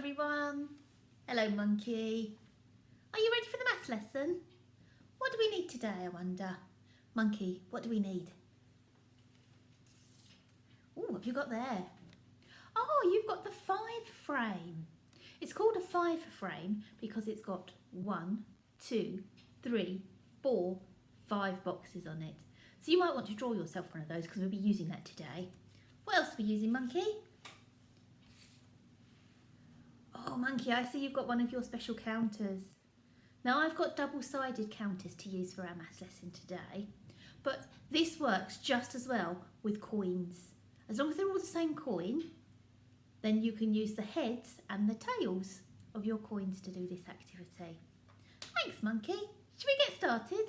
everyone. Hello Monkey. Are you ready for the maths lesson? What do we need today, I wonder? Monkey, what do we need? Oh, what have you got there? Oh, you've got the 5 frame. It's called a 5 frame because it's got 1, 2, 3, 4, 5 boxes on it. So you might want to draw yourself one of those because we'll be using that today. What else are we using, Monkey? Oh, Monkey, I see you've got one of your special counters. Now, I've got double-sided counters to use for our maths lesson today, but this works just as well with coins. As long as they're all the same coin, then you can use the heads and the tails of your coins to do this activity. Thanks, Monkey. Should we get started?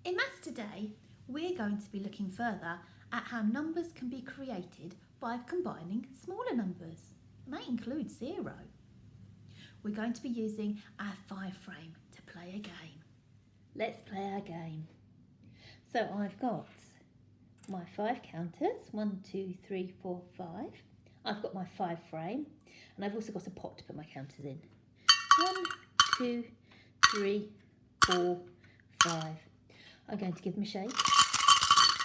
In maths today, we're going to be looking further at how numbers can be created by combining smaller numbers, and that includes 0. We're going to be using our 5 frame to play a game. Let's play our game. So I've got my 5 counters, 1, 2, 3, 4, 5. I've got my 5 frame, and I've also got a pot to put my counters in. 1, 2, 3, 4, 5. I'm going to give them a shake.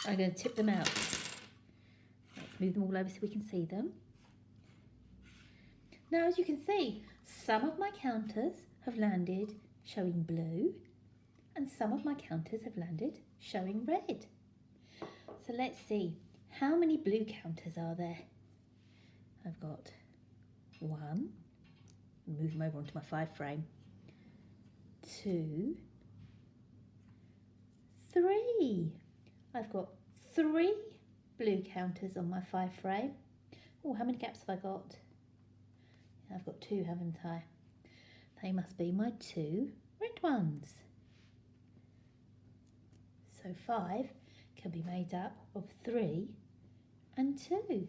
I'm going to tip them out. Let's move them all over so we can see them. Now, as you can see, some of my counters have landed showing blue and some of my counters have landed showing red. So let's see, how many blue counters are there? I've got 1, move them over onto my 5 frame, 2, 3. I've got 3 blue counters on my 5 frame. Oh, how many gaps have I got? I've got 2, haven't I? They must be my 2 red ones. So 5 can be made up of 3 and 2.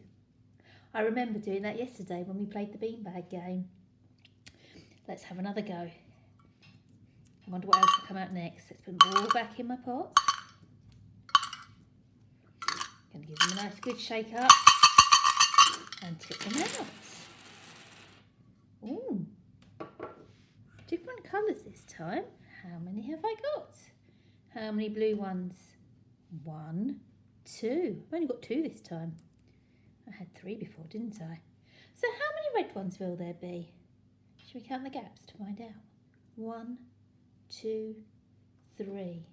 I remember doing that yesterday when we played the beanbag game. Let's have another go. I wonder what else will come out next. Let's put them all back in my pot. Going to give them a nice good shake up and tip them out. Ooh, different colours this time. How many have I got? How many blue ones? 1, 2. I've only got 2 this time. I had 3 before, didn't I? So how many red ones will there be? Should we count the gaps to find out? 1, 2, 3.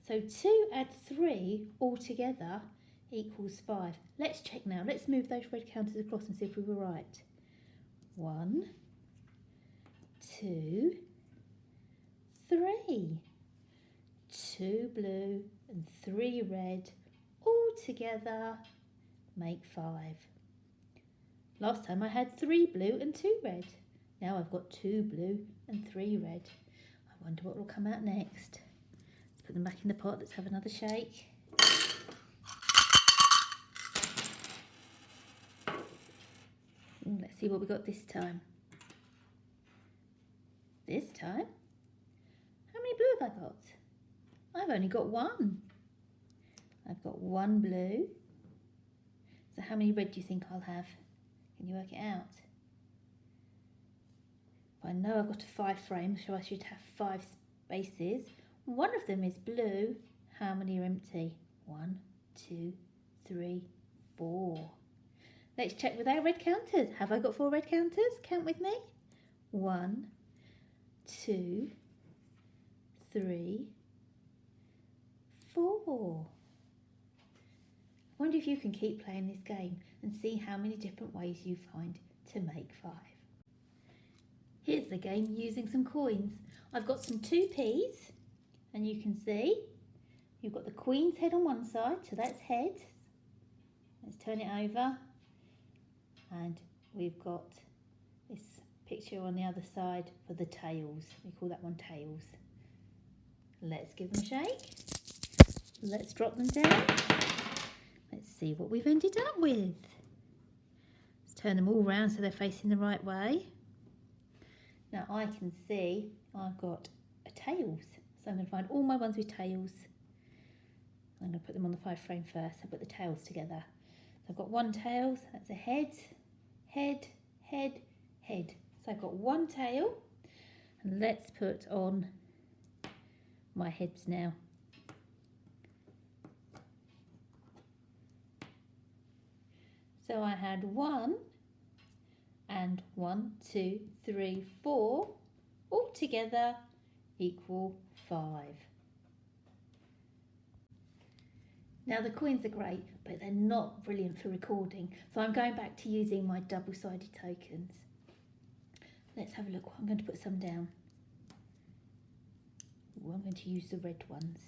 So 2 add 3 all together equals 5. Let's check now. Let's move those red counters across and see if we were right. 1, 2, 3. 2 blue and 3 red all together make 5. Last time I had 3 blue and 2 red. Now I've got 2 blue and 3 red. I wonder what will come out next. Let's put them back in the pot. Let's have another shake. Let's see what we got this time. This time, how many blue have I got? I've only got 1. I've got 1 blue. So how many red do you think I'll have? Can you work it out? If I know I've got a 5 frame, so I should have 5 spaces. One of them is blue. How many are empty? 1, 2, 3, 4. Let's check with our red counters. Have I got 4 red counters? Count with me. 1, 2, 3, 4. I wonder if you can keep playing this game and see how many different ways you find to make 5. Here's the game using some coins. I've got some 2p's and you can see you've got the queen's head on one side, so that's head. Let's turn it over and we've got this picture on the other side for the tails. We call that one tails. Let's give them a shake. Let's drop them down. Let's see what we've ended up with. Let's turn them all round so they're facing the right way. Now I can see I've got a tails. So I'm going to find all my ones with tails. I'm going to put them on the 5 frame first. I'll put the tails together. So I've got 1 tails, that's a head, head, head, head. So I've got one tail, and let's put on my heads now. So I had 1 and 1, 2, 3, 4, all together equal 5. Now the coins are great, but they're not brilliant for recording, so I'm going back to using my double-sided tokens. Let's have a look. I'm going to put some down. I'm going to use the red ones.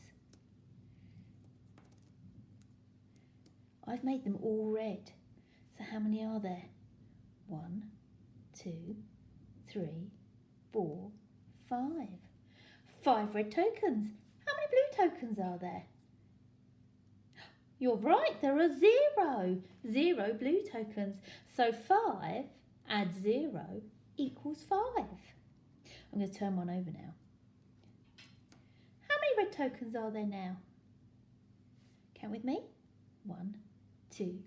I've made them all red. So how many are there? 1, 2, 3, 4, 5. 5 red tokens. How many blue tokens are there? You're right, there are 0. 0 blue tokens. So 5 add 0 equals 5. I'm going to turn one over now. How many red tokens are there now? Count with me. 1, 2,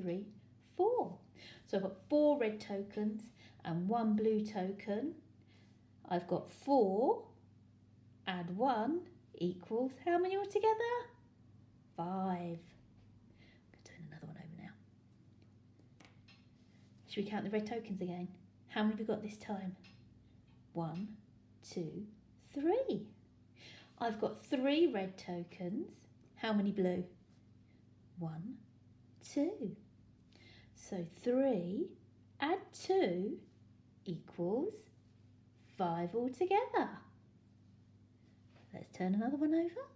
3, 4. So I've got 4 red tokens and 1 blue token. I've got 4, add 1 equals how many altogether? 5. I'm going to turn another one over now. Should we count the red tokens again? How many have we got this time? 1, 2, 3. I've got 3 red tokens. How many blue? 1, 2. So 3 add 2 equals 5 altogether. Let's turn another one over.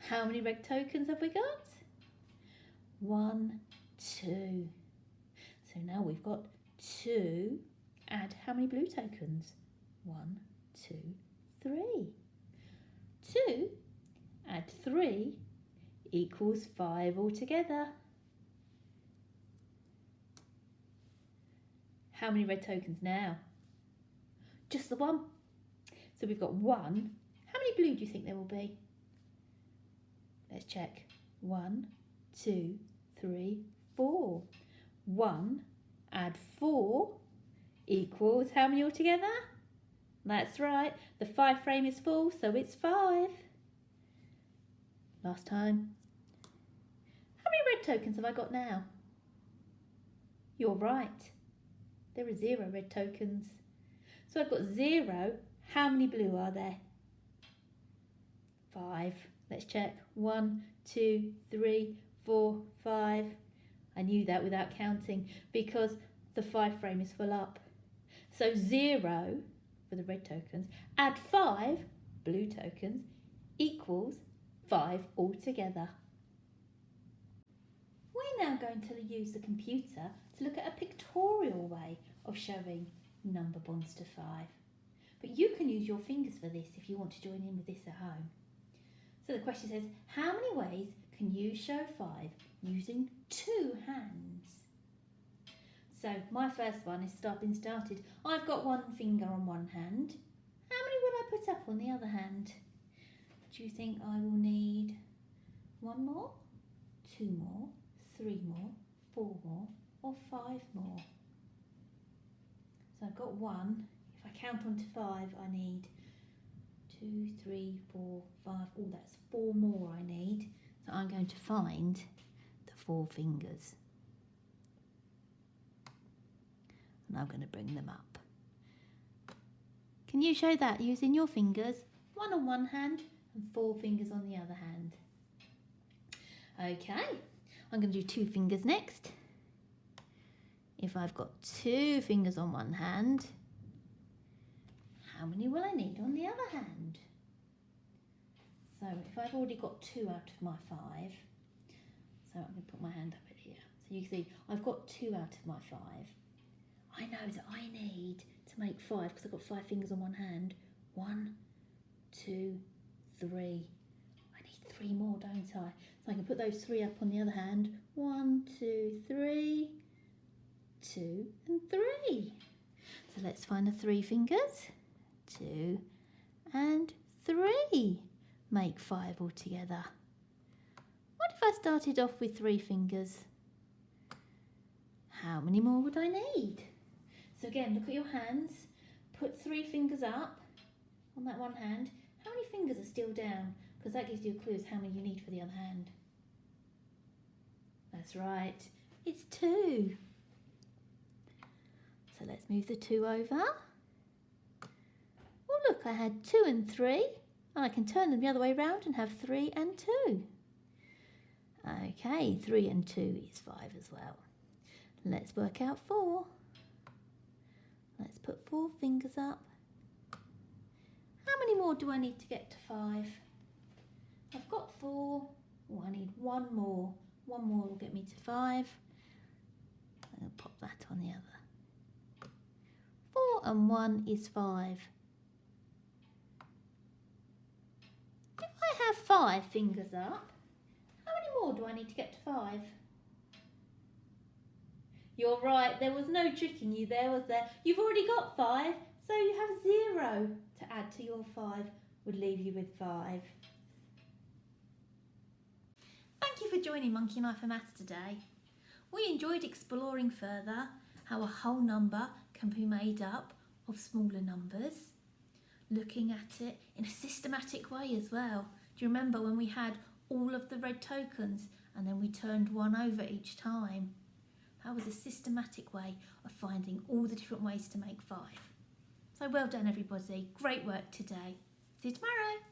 How many red tokens have we got? 1, 2. So now we've got 2, add how many blue tokens? 1, 2, 3. 2 add 3 equals 5 altogether. How many red tokens now? Just the 1. So we've got 1. How many blue do you think there will be? Let's check. 1, 2, 3, 4. 1 add 4 equals how many altogether? That's right. The 5 frame is full, so it's 5. Last time. How many red tokens have I got now? You're right. There are 0 red tokens. So I've got 0. How many blue are there? 5. Let's check. 1, 2, 3, 4, 5. I knew that without counting because the 5 frame is full up. So 0 for the red tokens, add 5 blue tokens equals 5 altogether. We're now going to use the computer to look at a pictorial way of showing number bonds to 5. But you can use your fingers for this if you want to join in with this at home. So the question says, how many ways can you show 5 using 2 hands? So my first one is been started. I've got 1 finger on one hand. How many will I put up on the other hand? Do you think I will need 1 more, 2 more, 3 more, 4 more, or 5 more? So I've got 1. If I count on to 5, I need 2, 3, 4, 5. Oh, that's 4 more I need. So I'm going to find the 4 fingers. And I'm going to bring them up. Can you show that using your fingers? 1 on one hand and 4 fingers on the other hand. Okay, I'm going to do 2 fingers next. If I've got 2 fingers on one hand, how many will I need on the other hand? So if I've already got 2 out of my 5, so I'm going to put my hand up here. So you can see I've got 2 out of my 5. I know that I need to make 5 because I've got 5 fingers on one hand. 1, 2, 3. I need 3 more, don't I? So I can put those 3 up on the other hand. 1, 2, 3, 2 and 3. So let's find the 3 fingers. 2 and 3 make 5 altogether. What if I started off with 3 fingers? How many more would I need? So again, look at your hands. Put 3 fingers up on that one hand. How many fingers are still down? Because that gives you a clue as how many you need for the other hand. That's right, it's 2. So let's move the 2 over. Oh look, I had 2 and 3. And I can turn them the other way round and have 3 and 2. Okay, 3 and 2 is 5 as well. Let's work out 4. Let's put 4 fingers up. How many more do I need to get to 5? I've got 4. Oh, I need 1 more. 1 more will get me to 5. I'll pop that on the other. 4 and 1 is 5. If I have 5 fingers up, how many more do I need to get to 5? You're right, there was no tricking you there, was there? You've already got 5, so you have 0 to add to your 5, would leave you with 5. Thank you for joining Monkey and I for Maths today. We enjoyed exploring further how a whole number can be made up of smaller numbers, looking at it in a systematic way as well. Do you remember when we had all of the red tokens and then we turned 1 over each time? That was a systematic way of finding all the different ways to make 5. So well done everybody, great work today. See you tomorrow.